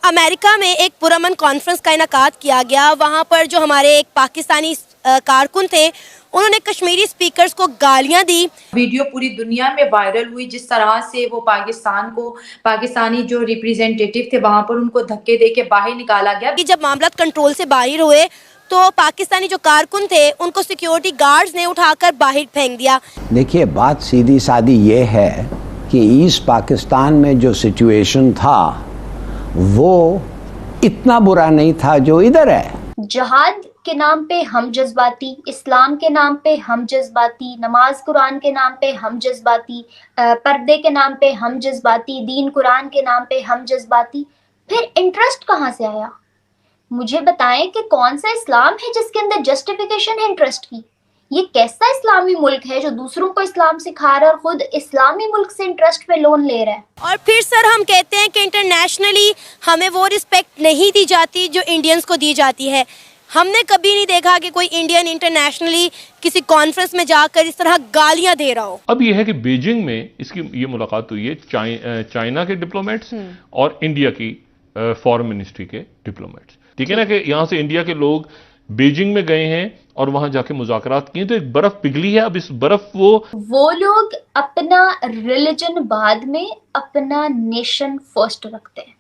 America में एक पुरअमन conference का इनेकाद किया गया। वहाँ पर जो हमारे एक पाकिस्तानी कारकुन थे, उन्होंने कश्मीरी स्पीकर्स को गालियाँ दी। वीडियो पूरी दुनिया में वायरल हुई, जिस तरह से वो पाकिस्तानी जो रिप्रेजेंटेटिव थे वहाँ पर उनको धक्के दे के बाहर निकाला गया। कि जब मामला कंट्रोल से बाहर हुए तो पाकिस्तानी जो कारकुन थे उनको सिक्योरिटी गार्ड्स ने उठाकर बाहर फेंक दिया। देखिए, बात सीधी सादी ये है कि ईस्ट पाकिस्तान में जो सिचुएशन था वो इतना बुरा नहीं था जो इधर है। जहाद के नाम पे हम जज्बाती, इस्लाम के नाम पे हम जज्बाती, नमाज कुरान के नाम पे हम जज्बाती, पर्दे के नाम पे हम जज्बाती, दीन कुरान के नाम पे हम जज्बाती। फिर इंटरेस्ट कहाँ से आया? मुझे बताएं कि कौन सा इस्लाम है जिसके अंदर जस्टिफिकेशन है इंटरेस्ट की? ये कैसा इस्लामी मुल्क है जो दूसरों को इस्लाम सिखा रहा है और खुद इस्लामी मुल्क से इंटरेस्ट पे लोन ले रहा है? और फिर सर हम कहते हैं कि इंटरनेशनली हमें वो रिस्पेक्ट नहीं दी जाती जो इंडियंस को दी जाती है। हमने कभी नहीं देखा कि कोई इंडियन इंटरनेशनली किसी कॉन्फ्रेंस में जाकर इस तरह गालियां दे रहा हो। अब यह है कि बीजिंग में इसकी ये मुलाकात हुई है चाइना के डिप्लोमेट्स और इंडिया की फॉरेन मिनिस्ट्री के डिप्लोमेट्स। ठीक है ना, कि यहां से इंडिया के लोग बीजिंग में गए हैं और वहां जाके मुज़ाकरात किए, तो एक बर्फ पिघली है। अब इस बर्फ वो लोग अपना रिलीजन बाद में, अपना नेशन फर्स्ट रखते हैं।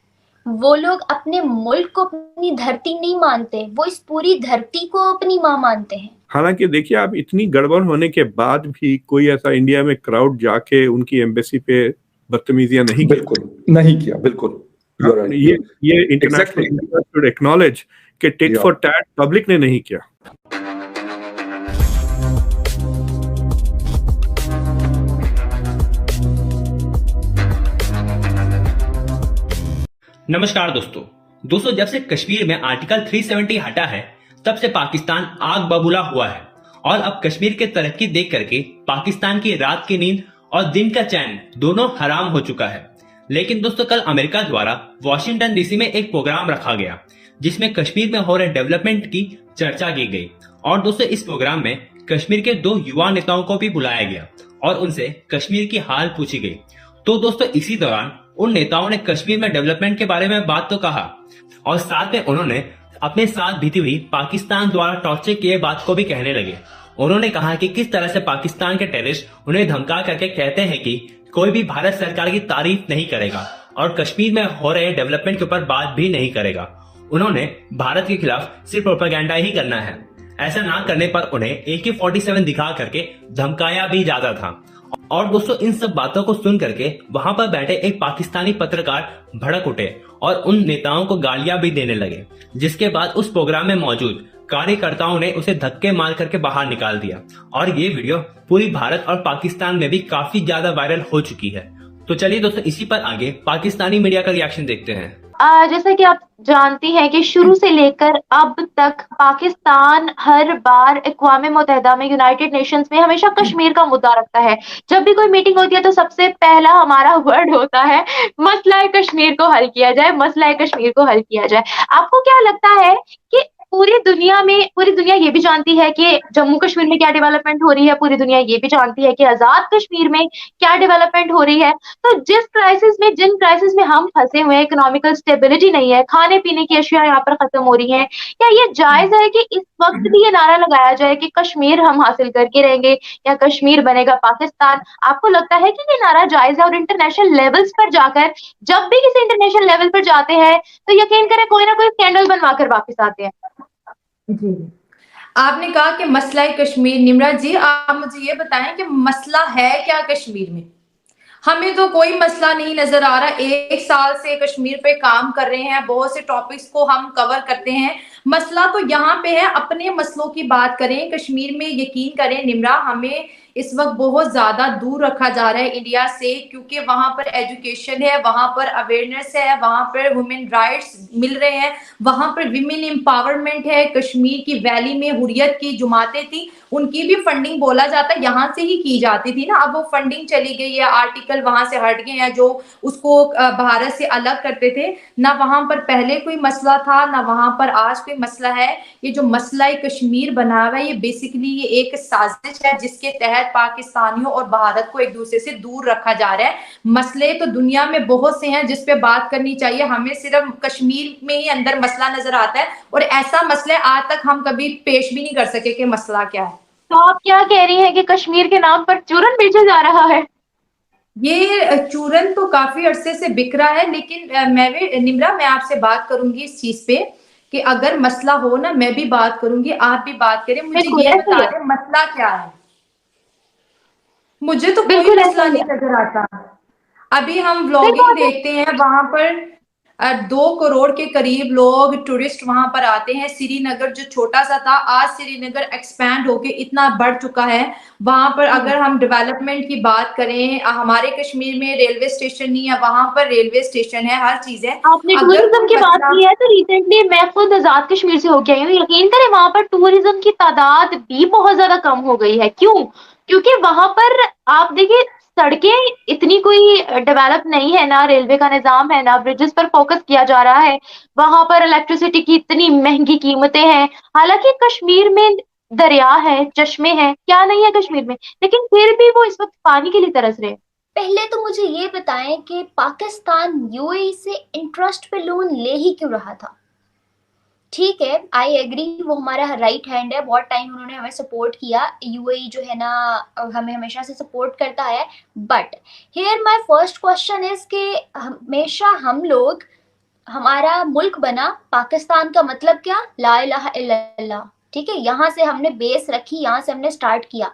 वो लोग अपने मुल्क को अपनी धरती नहीं मानते, वो इस पूरी धरती को अपनी माँ मानते हैं। हालांकि देखिए, आप इतनी गड़बड़ होने के बाद भी कोई ऐसा इंडिया में क्राउड जाके उनकी एम्बेसी पे बदतमीजियां नहीं किया। बिल्कुल ये इंटरनेशनल शुड एक्नॉलेज कि टिट फॉर टैट पब्लिक ने नहीं किया। नमस्कार दोस्तों, जब से कश्मीर में आर्टिकल 370 हटा है तब से पाकिस्तान आग बबूला हुआ है और अब कश्मीर के तरक्की देख करके पाकिस्तान की रात की नींद और दिन का चैन दोनों हराम हो चुका है। लेकिन दोस्तों, कल अमेरिका द्वारा वॉशिंगटन डीसी में एक प्रोग्राम रखा गया जिसमें कश्मीर में हो रहे डेवलपमेंट की चर्चा की गई। और दोस्तों, इस प्रोग्राम में कश्मीर के 2 युवा नेताओं को भी बुलाया गया और उनसे कश्मीर की हाल पूछी गई। तो दोस्तों, इसी दौरान उन नेताओं ने कश्मीर में डेवलपमेंट के बारे में बात तो कहा और साथ में उन्होंने अपने साथ बीती हुई पाकिस्तान द्वारा टॉर्चर किए बात को भी कहने लगे। उन्होंने कहा कि किस तरह से पाकिस्तान के टेररिस्ट उन्हें धमका करके कहते हैं कि कोई भी भारत सरकार की तारीफ नहीं करेगा और कश्मीर में हो रहे डेवलपमेंट के ऊपर बात भी नहीं करेगा। उन्होंने भारत के खिलाफ सिर्फ प्रोपेगेंडा ही करना है। ऐसा ना करने पर उन्हें AK-47 दिखा करके धमकाया भी जाता था। और दोस्तों, इन सब बातों को सुन करके वहां पर बैठे एक पाकिस्तानी पत्रकार भड़क उठे और उन नेताओं को गालियां भी देने लगे, जिसके बाद उस प्रोग्राम में मौजूद कार्यकर्ताओं ने उसे धक्के मार करके बाहर निकाल दिया। और ये वीडियो पूरी भारत और पाकिस्तान में भी काफी ज्यादा वायरल हो चुकी है। तो चलिए दोस्तों, इसी पर आगे पाकिस्तानी मीडिया का रिएक्शन देखते हैं। जैसा कि आप जानती हैं कि शुरू से लेकर अब तक पाकिस्तान हर बार अक़वाम मुत्तहिदा में, यूनाइटेड नेशंस में हमेशा कश्मीर का मुद्दा रखता है। जब भी कोई मीटिंग होती है तो सबसे पहला हमारा वर्ड होता है मसला कश्मीर को हल किया जाए, मसला कश्मीर को हल किया जाए। आपको क्या लगता है कि पूरी दुनिया ये भी जानती है कि जम्मू कश्मीर में क्या डेवलपमेंट हो रही है, पूरी दुनिया ये भी जानती है कि आजाद कश्मीर में क्या डेवलपमेंट हो रही है। तो जिन क्राइसिस में हम फंसे हुए हैं, इकोनॉमिकल स्टेबिलिटी नहीं है, खाने पीने की अशिया यहाँ पर खत्म हो रही हैं, क्या ये जायज है कि इस वक्त भी ये नारा लगाया जाए कि कश्मीर हम हासिल करके रहेंगे या कश्मीर बनेगा पाकिस्तान? आपको लगता है कि ये नारा जायज है? और इंटरनेशनल लेवल्स पर जाकर, जब भी किसी इंटरनेशनल लेवल पर जाते हैं तो यकीन करें कोई ना कोई स्कैंडल बनवाकर वापस आते हैं। जी, आपने कहा कि मसला कश्मीर। निम्रा जी, आप मुझे ये बताएं कि मसला है क्या कश्मीर में? हमें तो कोई मसला नहीं नजर आ रहा। 1 साल से कश्मीर पे काम कर रहे हैं, बहुत से टॉपिक्स को हम कवर करते हैं। मसला तो यहाँ पे है। अपने मसलों की बात करें कश्मीर में। यकीन करें निम्रा, हमें इस वक्त बहुत ज्यादा दूर रखा जा रहा है इंडिया से, क्योंकि वहां पर एजुकेशन है, वहां पर अवेयरनेस है, वहां पर वुमेन राइट्स मिल रहे हैं, वहां पर विमेन एम्पावरमेंट है। कश्मीर की वैली में हुर्रियत की जुमातें थी, उनकी भी फंडिंग बोला जाता है यहाँ से ही की जाती थी ना। अब वो फंडिंग चली गई है, आर्टिकल वहां से हट गए हैं जो उसको भारत से अलग करते थे। ना वहां पर पहले कोई मसला था, ना वहां पर आज कोई मसला है। ये जो मसला कश्मीर बना हुआ है, ये बेसिकली ये एक साजिश है जिसके तहत शायद पाकिस्तानियों और भारत को एक दूसरे से दूर रखा जा रहा है। मसले तो दुनिया में बहुत से हैं जिस पे बात करनी चाहिए, हमें सिर्फ कश्मीर में ही अंदर मसला नजर आता है और ऐसा मसला आज तक हम कभी पेश भी नहीं कर सके कि मसला क्या है। तो आप क्या कह रही हैं कि कश्मीर के नाम पर चूरन बेचा जा रहा है? ये चूरन तो काफी अरसे से बिक रहा है, लेकिन निम्रा मैं आपसे बात करूंगी इस चीज पे कि अगर मसला हो ना, मैं भी बात करूंगी, आप भी बात करें, मुझे ये बता दें मसला क्या है। मुझे तो कोई मसला नहीं नजर आता। अभी हम व्लॉगिंग देखते हैं, वहां पर 2 करोड़ के करीब लोग टूरिस्ट वहां पर आते हैं। श्रीनगर जो छोटा सा था, आज श्रीनगर एक्सपैंड होके इतना बढ़ चुका है। वहां पर अगर हम डेवलपमेंट की बात करें, हमारे कश्मीर में रेलवे स्टेशन नहीं है, वहां पर रेलवे स्टेशन है, हर चीज है। आपने टूरिज्म की बात की है, तो रिसेंटली मैं खुद आजाद कश्मीर से होके आई हूँ। यकीन करें वहां पर टूरिज्म की तादाद भी बहुत ज्यादा कम हो गई है। क्यों? क्योंकि वहां पर आप देखिए सड़कें इतनी कोई डेवलप नहीं है, ना रेलवे का निजाम है, ना ब्रिजेस पर फोकस किया जा रहा है। वहां पर इलेक्ट्रिसिटी की इतनी महंगी कीमतें हैं। हालांकि कश्मीर में दरिया है, चश्मे हैं, क्या नहीं है कश्मीर में, लेकिन फिर भी वो इस वक्त पानी के लिए तरस रहे हैं। पहले तो मुझे ये बताएं कि पाकिस्तान यूएई से इंटरेस्ट पे लोन ले ही क्यों रहा था? ठीक है, आई एग्री, वो हमारा राइट हैंड है, बहुत टाइम उन्होंने हमें सपोर्ट किया, यूएई जो है ना हमें हमेशा से सपोर्ट करता है। But here my first question is कि हमेशा हम लोग, हमारा मुल्क बना पाकिस्तान का मतलब क्या? ला इलाहा इल्लल्लाह। ठीक है, यहाँ से हमने बेस रखी, यहाँ से हमने स्टार्ट किया।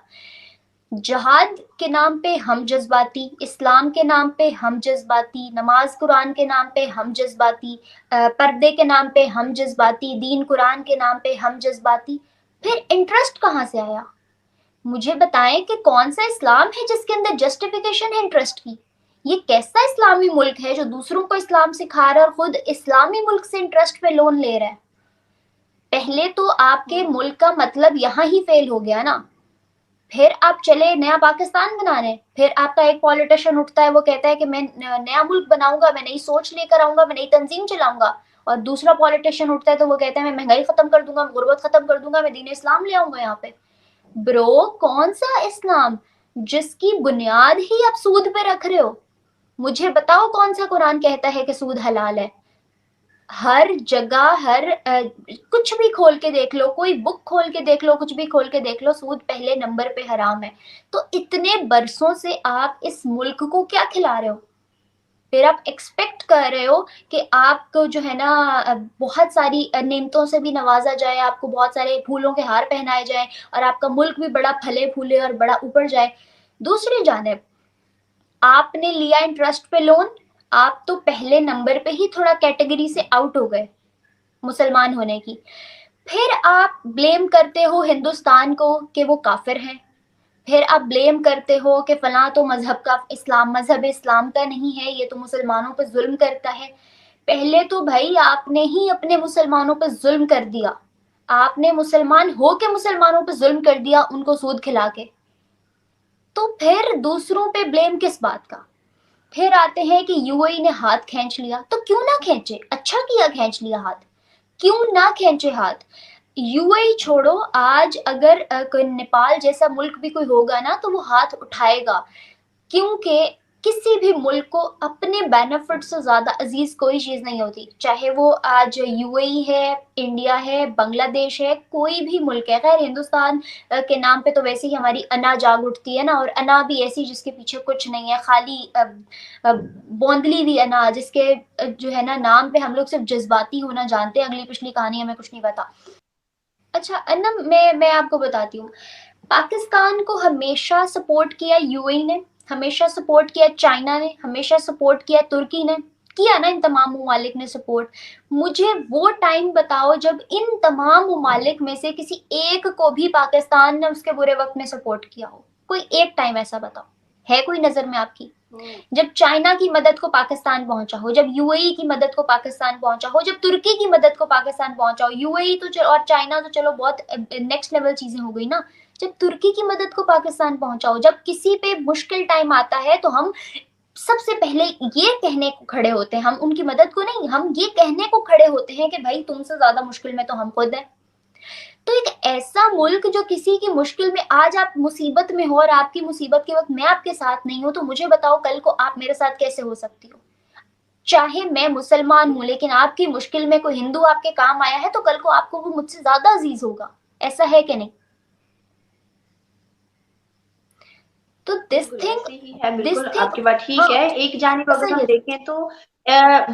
जहाद के नाम पे हम जज्बाती, इस्लाम के नाम पे हम जज्बाती, नमाज कुरान के नाम पे हम जज्बाती, पर्दे के नाम पे हम जज्बाती, दीन कुरान के नाम पे हम जज्बाती। फिर इंटरेस्ट कहाँ से आया? मुझे बताएं कि कौन सा इस्लाम है जिसके अंदर जस्टिफिकेशन है इंटरेस्ट की? ये कैसा इस्लामी मुल्क है जो दूसरों को इस्लाम सिखा रहा है और खुद इस्लामी मुल्क से इंटरेस्ट पे लोन ले रहा है? पहले तो आपके मुल्क का मतलब यहाँ ही फेल हो गया ना। फिर आप चले नया पाकिस्तान बनाने, फिर आपका एक पॉलिटिशियन उठता है, वो कहता है कि मैं नया मुल्क बनाऊंगा, मैं नई सोच लेकर आऊंगा, मैं नई तंजीम चलाऊंगा। और दूसरा पॉलिटिशियन उठता है तो वो कहता है मैं महंगाई खत्म कर दूंगा, मैं गुर्बत खत्म कर दूंगा, मैं दीन इस्लाम ले आऊंगा यहाँ पे। ब्रो, कौन सा इस्लाम जिसकी बुनियाद ही आप सूद पे रख रहे हो? मुझे बताओ कौन सा कुरान कहता है कि सूद हलाल है? हर जगह, कुछ भी खोल के देख लो, कोई बुक खोल के देख लो, कुछ भी खोल के देख लो, सूद पहले नंबर पे हराम है। तो इतने बरसों से आप इस मुल्क को क्या खिला रहे हो? फिर आप एक्सपेक्ट कर रहे हो कि आपको जो है ना बहुत सारी नेमतों से भी नवाजा जाए, आपको बहुत सारे फूलों के हार पहनाए जाए और आपका मुल्क भी बड़ा फले फूले और बड़ा ऊपर जाए। दूसरी जानिब आपने लिया इंटरेस्ट पे लोन, आप तो पहले नंबर पे ही थोड़ा कैटेगरी से आउट हो गए मुसलमान होने की। फिर आप ब्लेम करते हो हिंदुस्तान को कि वो काफिर हैं। फिर आप ब्लेम करते हो कि फला तो मजहब का इस्लाम, मजहब इस्लाम का नहीं है, ये तो मुसलमानों पे जुल्म करता है। पहले तो भाई आपने ही अपने मुसलमानों पे जुल्म कर दिया। आपने मुसलमान हो के मुसलमानों पे जुल्म कर दिया, उनको सूद खिला के। तो फिर दूसरों पे ब्लेम किस बात का? फिर आते हैं कि यूएई ने हाथ खींच लिया, तो क्यों ना खींचे? अच्छा किया खींच लिया हाथ, क्यों ना खींचे हाथ? यूएई छोड़ो, आज अगर कोई नेपाल जैसा मुल्क भी कोई होगा ना तो वो हाथ उठाएगा, क्योंकि किसी भी मुल्क को अपने बेनिफिट से ज्यादा अजीज कोई चीज नहीं होती। चाहे वो आज यूएई है, इंडिया है, बांग्लादेश है, कोई भी मुल्क है। खैर हिंदुस्तान के नाम पे तो वैसे ही हमारी अना जाग उठती है ना, और अना भी ऐसी जिसके पीछे कुछ नहीं है, खाली बोंदली हुई अना, जिसके जो है ना नाम पे हम लोग सिर्फ जज्बाती होना जानते हैं, अगली पिछली कहानी हमें कुछ नहीं पता। अच्छा अन्ना, मैं आपको बताती हूँ, पाकिस्तान को हमेशा सपोर्ट किया यूएई ने, हमेशा सपोर्ट किया चाइना ने, हमेशा सपोर्ट किया तुर्की ने, किया ना इन तमाम ममालिक ने सपोर्ट। मुझे वो टाइम बताओ जब इन तमाम ममालिक में से किसी एक को भी पाकिस्तान ने उसके बुरे वक्त में सपोर्ट किया हो। कोई एक टाइम ऐसा बताओ, है कोई नजर में आपकी? जब चाइना की मदद को पाकिस्तान पहुंचा हो, जब यूएई की मदद को पाकिस्तान पहुंचा हो, जब तुर्की की मदद को पाकिस्तान पहुंचा हो। यूएई तो और चाइना तो चलो बहुत नेक्स्ट लेवल चीजें हो गई ना, जब तुर्की की मदद को पाकिस्तान पहुंचा हो, जब किसी पे मुश्किल टाइम आता है तो हम सबसे पहले ये कहने को खड़े होते हैं, हम उनकी मदद को नहीं, हम ये कहने को खड़े होते हैं कि भाई तुमसे ज्यादा मुश्किल में तो हम खुद हैं। तो एक ऐसा मुल्क जो किसी की मुश्किल में, आज आप मुसीबत में हो और आपकी मुसीबत के वक्त मैं आपके साथ नहीं हूं, तो मुझे बताओ कल को आप मेरे साथ कैसे हो सकती हो। चाहे मैं मुसलमान हूं, लेकिन आपकी मुश्किल में कोई हिंदू आपके काम आया है तो कल को आपको वो मुझसे ज्यादा अजीज होगा। ऐसा है कि नहीं? तो दिस बिल्कुल थिंग, ऐसे ही है, दिस बिल्कुल थिंग, आपकी बात ठीक हाँ, है। एक जानिब ऐसा अगर ही हम है। देखें तो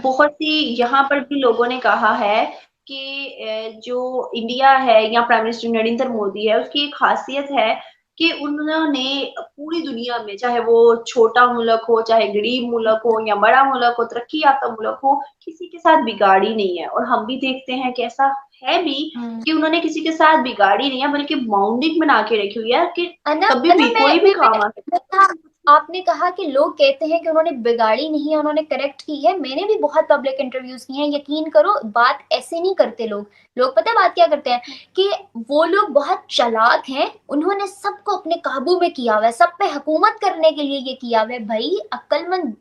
बहुत सी यहाँ पर भी लोगों ने कहा है कि जो इंडिया है या प्राइम मिनिस्टर नरेंद्र मोदी है, उसकी एक खासियत है कि उन्होंने पूरी दुनिया में, चाहे वो छोटा मुल्क हो, चाहे गरीब मुल्क हो या बड़ा मुल्क हो, तरक्की याफ्ता मुल्क हो, किसी के साथ बिगाड़ी नहीं है। और हम भी देखते हैं कि ऐसा है भी कि उन्होंने किसी के साथ बिगाड़ी नहीं है, बल्कि बाउंडिंग बना के रखी हुई है कि अना कभी अना भी कोई भी काम आ सकता है। हाँ, आपने कहा कि लोग कहते हैं कि उन्होंने बिगाड़ी नहीं है, उन्होंने करेक्ट की है। मैंने भी बहुत पब्लिक इंटरव्यूज किए हैं, यकीन करो बात ऐसे नहीं करते लोग। लोग पता है बात क्या करते हैं कि वो लोग बहुत चालाक हैं, उन्होंने सबको अपने काबू में किया हुआ है, सब पे हुकूमत करने के लिए ये किया हुआ है। भाई अक्लमंद,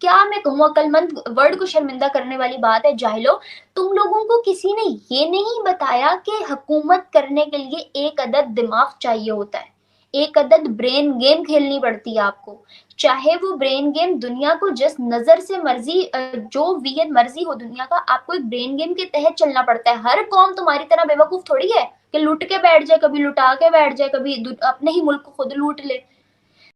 क्या मैं कहूँ, अक्लमंद वर्ड को शर्मिंदा करने वाली बात है। जाहिलो, तुम लोगों को किसी ने ये नहीं बताया कि हुकूमत करने के लिए एक अदद दिमाग चाहिए होता है, एक अदद ब्रेन गेम खेलनी पड़ती है आपको। चाहे वो ब्रेन गेम दुनिया को जिस नजर से मर्जी, जो वियत मर्जी हो दुनिया का, आपको एक ब्रेन गेम के तहत चलना पड़ता है। हर कौम तुम्हारी तरह बेवकूफ थोड़ी है कि लुट के बैठ जाए, कभी लुटा के बैठ जाए, कभी अपने ही मुल्क को खुद लूट ले।